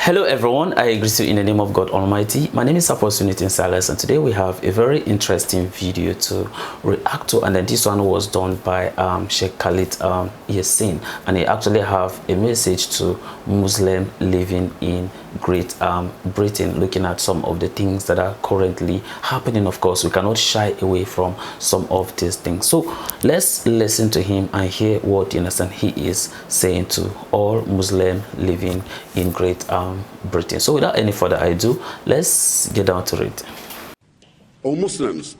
Hello everyone, I greet you in the name of God Almighty. My name is Apostle Newton Silas, and today we have a very interesting video to react to, and then this one was done by Sheikh Khalid Yasin, and he actually have a message to Muslim living in Great Britain, looking at some of the things that are currently happening. Of course, we cannot shy away from some of these things, so let's listen to him and hear what he is saying to all Muslim living in Great Britain. So without any further ado, let's get down to it. Oh Muslims,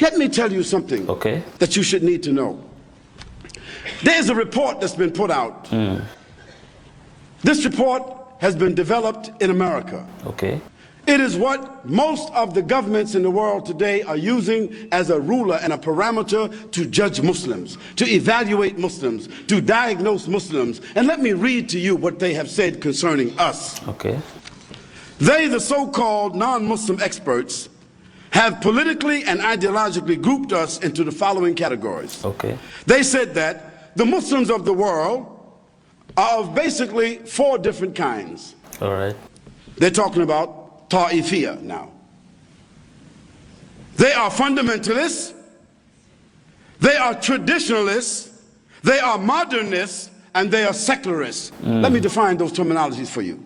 let me tell you something that you should need to know. There's a report that's been put out. This report has been developed in America. It is what most of the governments in the world today are using as a ruler and a parameter to judge Muslims, to evaluate Muslims, to diagnose Muslims. And let me read to you what they have said concerning us. They, the so-called non-Muslim experts, have politically and ideologically grouped us into the following categories. They said that the Muslims of the world are of basically 4 different kinds. They're talking about Ta'ifiyya now. They are fundamentalists, they are traditionalists, they are modernists, and they are secularists. Let me define those terminologies for you.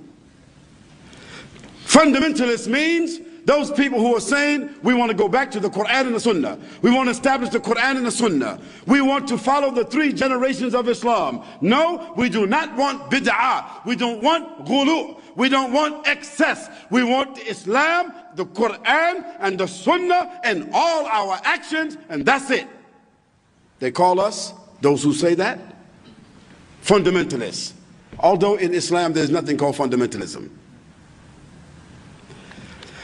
Fundamentalist means those people who are saying we want to go back to the Quran and the Sunnah. We want to establish the Quran and the Sunnah. We want to follow the 3 generations of Islam. No, we do not want bid'ah. We don't want ghulu. We don't want excess. We want Islam, the Quran, and the Sunnah, and all our actions, and that's it. They call us, those who say that, fundamentalists. Although in Islam there's nothing called fundamentalism.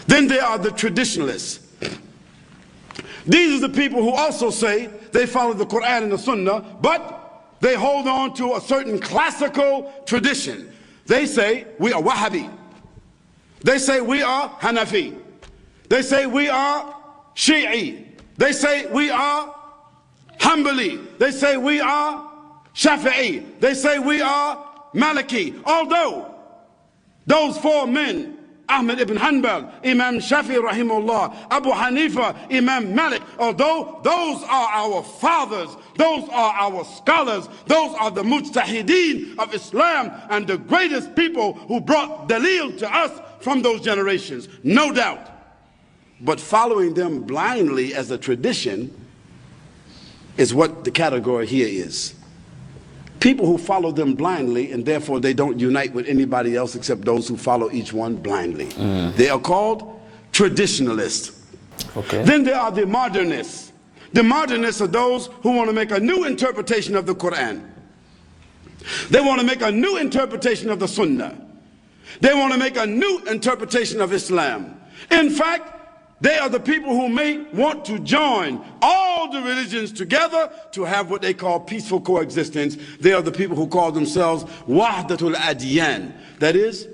Then there are the traditionalists. These are the people who also say they follow the Quran and the Sunnah, but they hold on to a certain classical tradition. They say we are Wahhabi. They say we are Hanafi. They say we are Shi'i. They say we are Hanbali. They say we are Shafi'i. They say we are Maliki. Although those 4 men, Ahmed ibn Hanbal, Imam Shafi rahimahullah, Abu Hanifa, Imam Malik, although those are our fathers, those are our scholars, those are the mujtahideen of Islam and the greatest people who brought dalil to us from those generations, no doubt. But following them blindly as a tradition is what the category here is. People who follow them blindly, and therefore they don't unite with anybody else except those who follow each one blindly. They are called traditionalists. Then there are the modernists. The modernists are those who want to make a new interpretation of the Quran. They want to make a new interpretation of the Sunnah. They want to make a new interpretation of Islam. In fact, they are the people who may want to join all the religions together to have what they call peaceful coexistence. They are the people who call themselves Wahdatul Adyan. That is,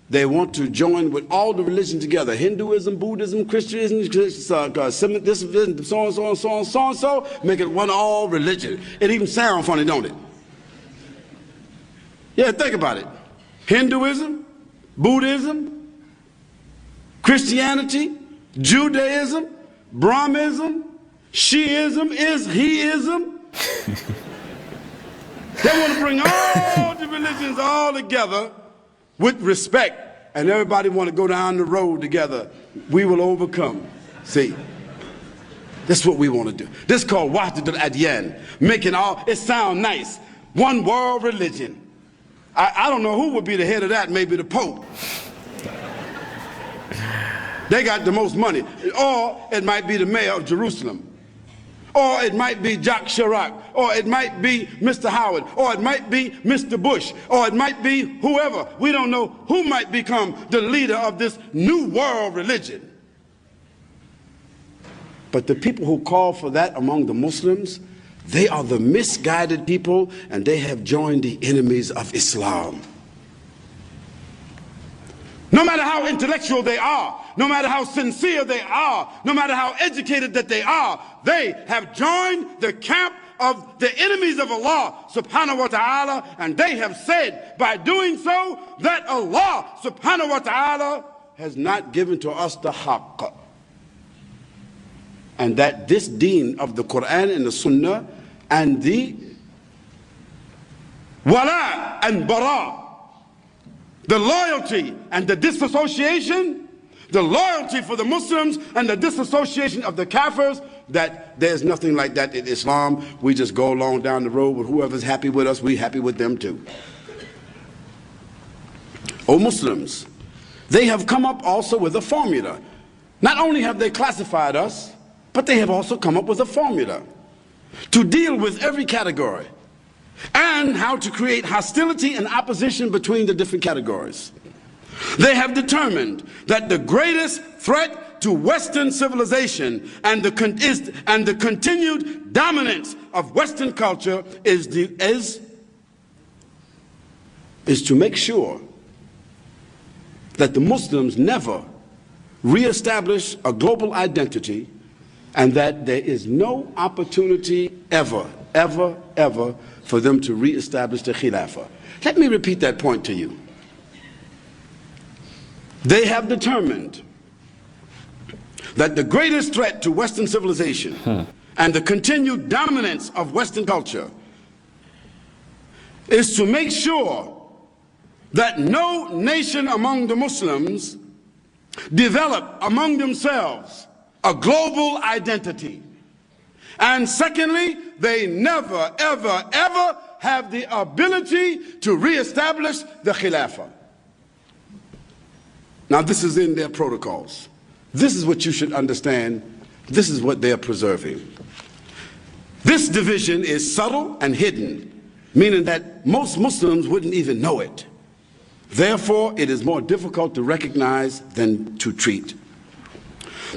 they want to join with all the religions together. Hinduism, Buddhism, Christianism, Semitism, so on, so on, so on, so on, so. Make it one all religion. It even sounds funny, don't it? Yeah, think about it. Hinduism, Buddhism, Christianity, Judaism, Brahmism, Shiism, Heism. They want to bring all the religions all together with respect, and everybody want to go down the road together. We will overcome. See, that's what we want to do. This is called Wahdatul Adyan, making all, it sound nice, one world religion. I don't know who would be the head of that, maybe the Pope. They got the most money. Or it might be the mayor of Jerusalem. Or it might be Jacques Chirac. Or it might be Mr. Howard. Or it might be Mr. Bush. Or it might be whoever. We don't know who might become the leader of this new world religion. But the people who call for that among the Muslims, they are the misguided people, and they have joined the enemies of Islam. No matter how intellectual they are, no matter how sincere they are, no matter how educated that they are, they have joined the camp of the enemies of Allah subhanahu wa ta'ala, and they have said by doing so that Allah subhanahu wa ta'ala has not given to us the haqq, and that this deen of the Quran and the Sunnah and the wala and bara, the loyalty and the disassociation, the loyalty for the Muslims and the disassociation of the kafirs, that there's nothing like that in Islam. We just go along down the road with whoever's happy with us, we happy with them too. O Muslims, they have come up also with a formula. Not only have they classified us, but they have also come up with a formula to deal with every category and how to create hostility and opposition between the different categories. They have determined that the greatest threat to Western civilization and the continued dominance of Western culture is to make sure that the Muslims never reestablish a global identity, and that there is no opportunity ever for them to reestablish the Khilafah. Let me repeat that point to you. They have determined that the greatest threat to Western civilization and the continued dominance of Western culture is to make sure that no nation among the Muslims develop among themselves a global identity. And secondly, they never, ever have the ability to reestablish the Khilafah. Now, this is in their protocols. This is what you should understand. This is what they are preserving. This division is subtle and hidden, meaning that most Muslims wouldn't even know it. Therefore, it is more difficult to recognize than to treat.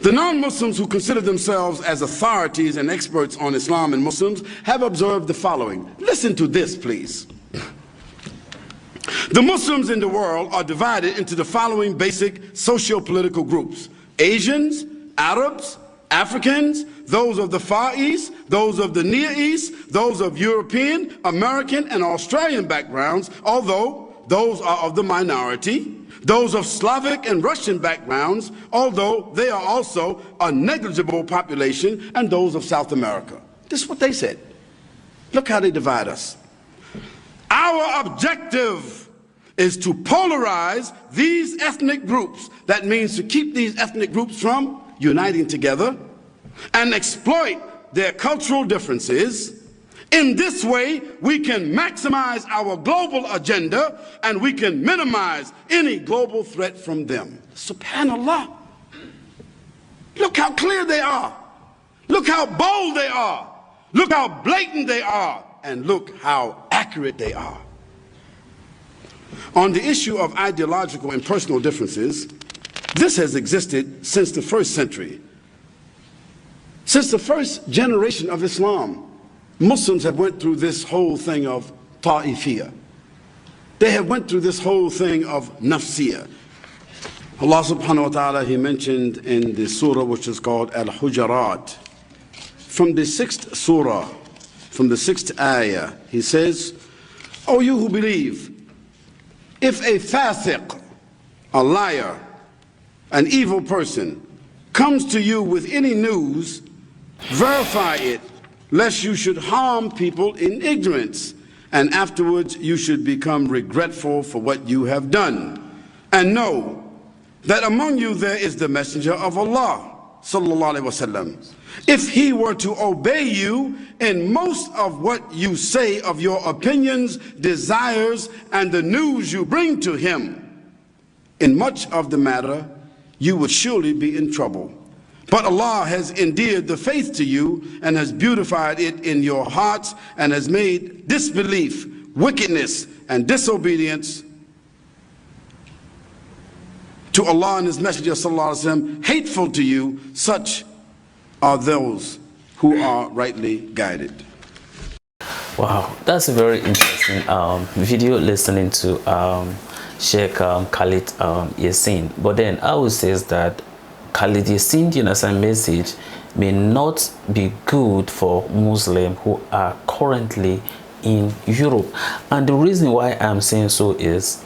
The non-Muslims who consider themselves as authorities and experts on Islam and Muslims have observed the following. Listen to this, please. The Muslims in the world are divided into the following basic socio-political groups: Asians, Arabs, Africans, those of the Far East, those of the Near East, those of European, American, and Australian backgrounds, although those are of the minority, those of Slavic and Russian backgrounds, although they are also a negligible population, and those of South America. This is what they said. Look how they divide us. Our objective is to polarize these ethnic groups. That means to keep these ethnic groups from uniting together and exploit their cultural differences. In this way, we can maximize our global agenda and we can minimize any global threat from them. Subhanallah. Look how clear they are. Look how bold they are. Look how blatant they are. And look how accurate they are. On the issue of ideological and personal differences, this has existed since the first century. Since the first generation of Islam, Muslims have went through this whole thing of ta'ifiyah. They have went through this whole thing of nafsiyah. Allah subhanahu wa ta'ala, He mentioned in the surah which is called Al-Hujarat, from the 6th surah, from the 6th ayah, He says, "O you who believe, if a fasiq, a liar, an evil person, comes to you with any news, verify it, lest you should harm people in ignorance, and afterwards you should become regretful for what you have done. And know that among you there is the messenger of Allah, sallallahu alaihi wasallam. If he were to obey you in most of what you say of your opinions, desires, and the news you bring to him, in much of the matter you would surely be in trouble. But Allah has endeared the faith to you and has beautified it in your hearts and has made disbelief, wickedness, and disobedience to Allah and His Messenger sallallahu alaihi wasallam hateful to you. Such are those who are rightly guided." Wow, that's a very interesting video listening to Sheikh Khalid Yasin. But then I would say is that Khalid Yasin, you understand, message may not be good for Muslims who are currently in Europe. And the reason why I'm saying so is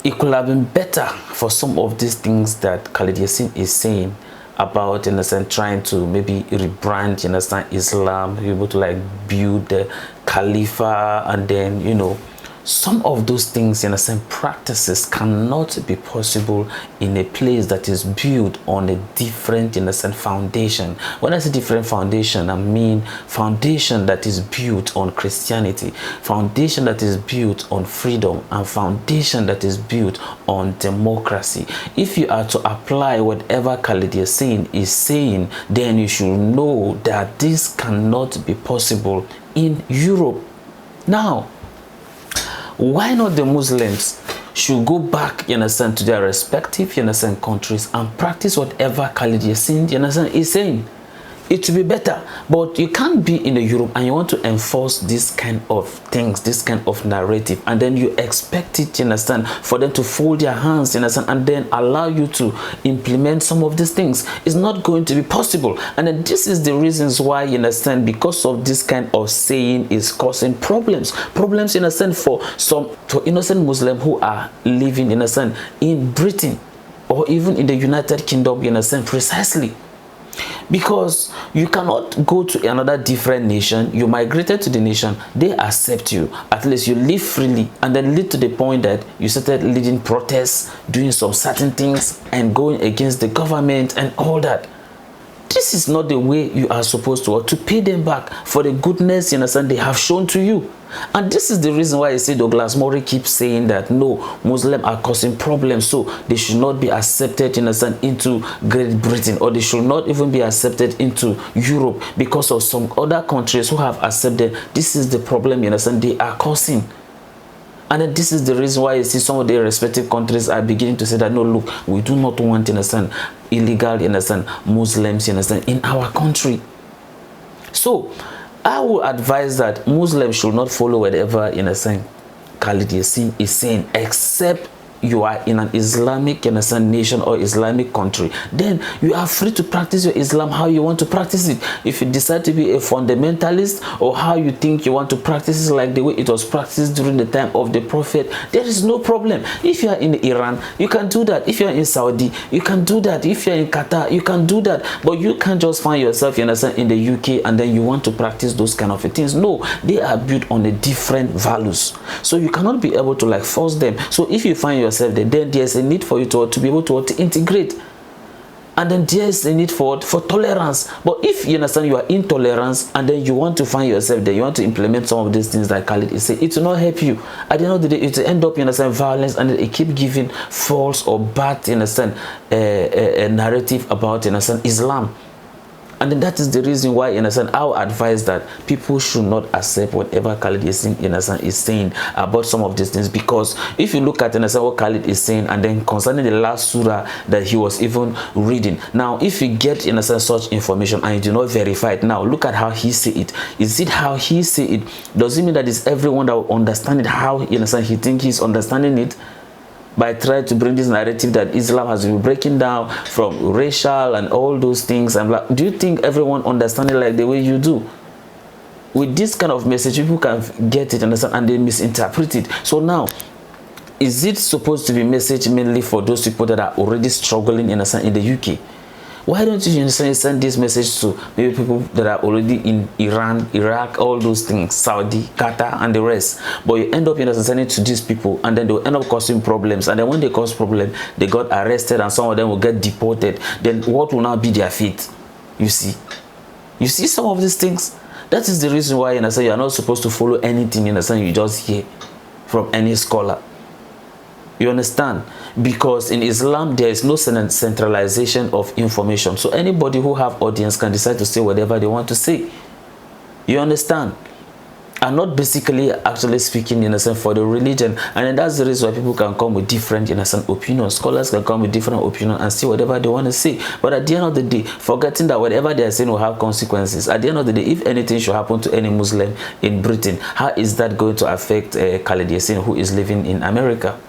it could have been better for some of these things that Khalid Yasin is saying about, you understand, trying to maybe rebrand, you understand, Islam, able to like build the Khalifa, and then, you know, some of those things, you understand, practices cannot be possible in a place that is built on a different, you understand, foundation. When I say different foundation, I mean foundation that is built on Christianity, foundation that is built on freedom, and foundation that is built on democracy. If you are to apply whatever Khalid Yasin is saying, then you should know that this cannot be possible in Europe. Now, why not the Muslims should go back, you understand, to their respective, you understand, countries and practice whatever Khalid Yasin, you understand, is saying? It will be better. But you can't be in Europe and you want to enforce this kind of things, this kind of narrative, and then you expect it, you understand, for them to fold their hands, you understand, and then allow you to implement some of these things. It's not going to be possible. And then this is the reasons why, you understand, because of this kind of saying is causing problems, you understand, for innocent Muslims who are living, you understand, in Britain or even in the United Kingdom, you understand, precisely. Because you cannot go to another different nation. You migrated to the nation, they accept you, at least you live freely, and then lead to the point that you started leading protests, doing some certain things and going against the government and all that. This is not the way you are supposed to pay them back for the goodness, you understand, they have shown to you. And this is the reason why I say Douglas Murray keeps saying that no, Muslims are causing problems, so they should not be accepted, you understand, into Great Britain, or they should not even be accepted into Europe because of some other countries who have accepted. This is the problem, you understand, they are causing. And then this is the reason why you see some of the respective countries are beginning to say that no, look, we do not want, you understand, illegal, you understand, Muslims, you understand, in our country. So I would advise that Muslims should not follow whatever, you understand, Khalid Yasin is saying, except you are in an Islamic, you understand, nation or Islamic country. Then you are free to practice your Islam how you want to practice it. If you decide to be a fundamentalist, or how you think you want to practice it, like the way it was practiced during the time of the Prophet, there is no problem. If you are in Iran, you can do that. If you are in Saudi, you can do that. If you are in Qatar, you can do that. But you can't just find yourself, you understand, in the UK and then you want to practice those kind of things. No, they are built on a different values, so you cannot be able to like force them. So if you find yourself there, then there's a need for you to be able to integrate, and then there's a need for tolerance. But if you understand you are intolerant and then you want to find yourself there, you want to implement some of these things like Khalid is saying, it will not help you. At the end of the day, it will end up, you understand, violence, and it keep giving false or bad, you understand, a narrative about, you understand, Islam. And then that is the reason why, you understand, I would advise that people should not accept whatever Khalid Yasin, you understand, is saying about some of these things. Because if you look at, you understand, what Khalid is saying, and then concerning the last surah that he was even reading, now if you get, you understand, such information and you do not verify it, now look at how he say it. Is it how he say it? Does it mean that it's everyone that will understand it how, you understand, he think he's understanding it? By trying to bring this narrative that Islam has been breaking down from racial and all those things, and like, do you think everyone understands it like the way you do? With this kind of message, people can get it, understand, and they misinterpret it. So now, is it supposed to be message mainly for those people that are already struggling, understand, in the UK? Why don't you send this message to maybe people that are already in Iran, Iraq, all those things, Saudi, Qatar, and the rest? But you end up, you know, sending it to these people, and then they'll end up causing problems. And then when they cause problems, they got arrested, and some of them will get deported. Then what will now be their fate? You see some of these things. That is the reason why, you know, you are not supposed to follow anything, you understand, you just hear from any scholar. You understand? Because in Islam there is no centralization of information, so anybody who have audience can decide to say whatever they want to say. You understand? And not basically actually speaking, in a sense, for the religion. And then that's the reason why people can come with different, in a sense, opinions. Scholars can come with different opinions and say whatever they want to say. But at the end of the day, forgetting that whatever they are saying will have consequences. At the end of the day, if anything should happen to any Muslim in Britain, how is that going to affect Khalid Yasin, who is living in America?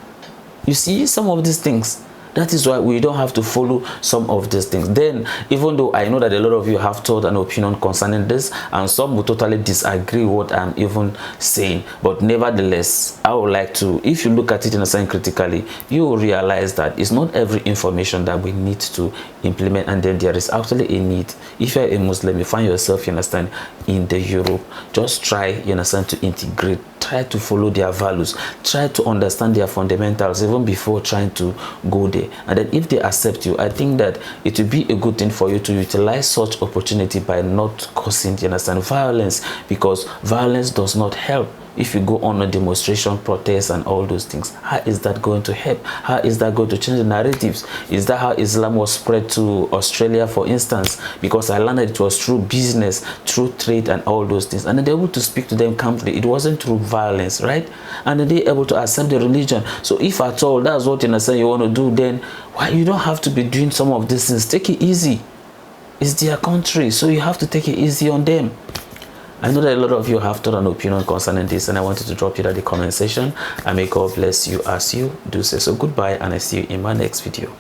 You see some of these things. That is why we don't have to follow some of these things. Then, even though I know that a lot of you have thought and opinion concerning this, and some will totally disagree what I'm even saying, but nevertheless, I would like to, if you look at it in a sense critically, you will realize that it's not every information that we need to implement, and then there is actually a need. If you're a Muslim, you find yourself, you understand, in the Europe, just try, you understand, to integrate, try to follow their values, try to understand their fundamentals even before trying to go there. And then if they accept you, I think that it will be a good thing for you to utilize such opportunity by not causing, you understand, violence, because violence does not help. If you go on a demonstration, protest, and all those things, how is that going to help? How is that going to change the narratives? Is that how Islam was spread to Australia, for instance? Because I learned that it was through business, through trade, and all those things. And then they were able to speak to them calmly. It wasn't through violence, right? And then they were able to accept the religion. So if at all that's what you understand you want to do, then why you don't have to be doing some of these things? Take it easy. It's their country, so you have to take it easy on them. I know that a lot of you have thought an opinion concerning this, and I wanted to drop it at the comment section. And may God bless you as you do so. So goodbye, and I see you in my next video.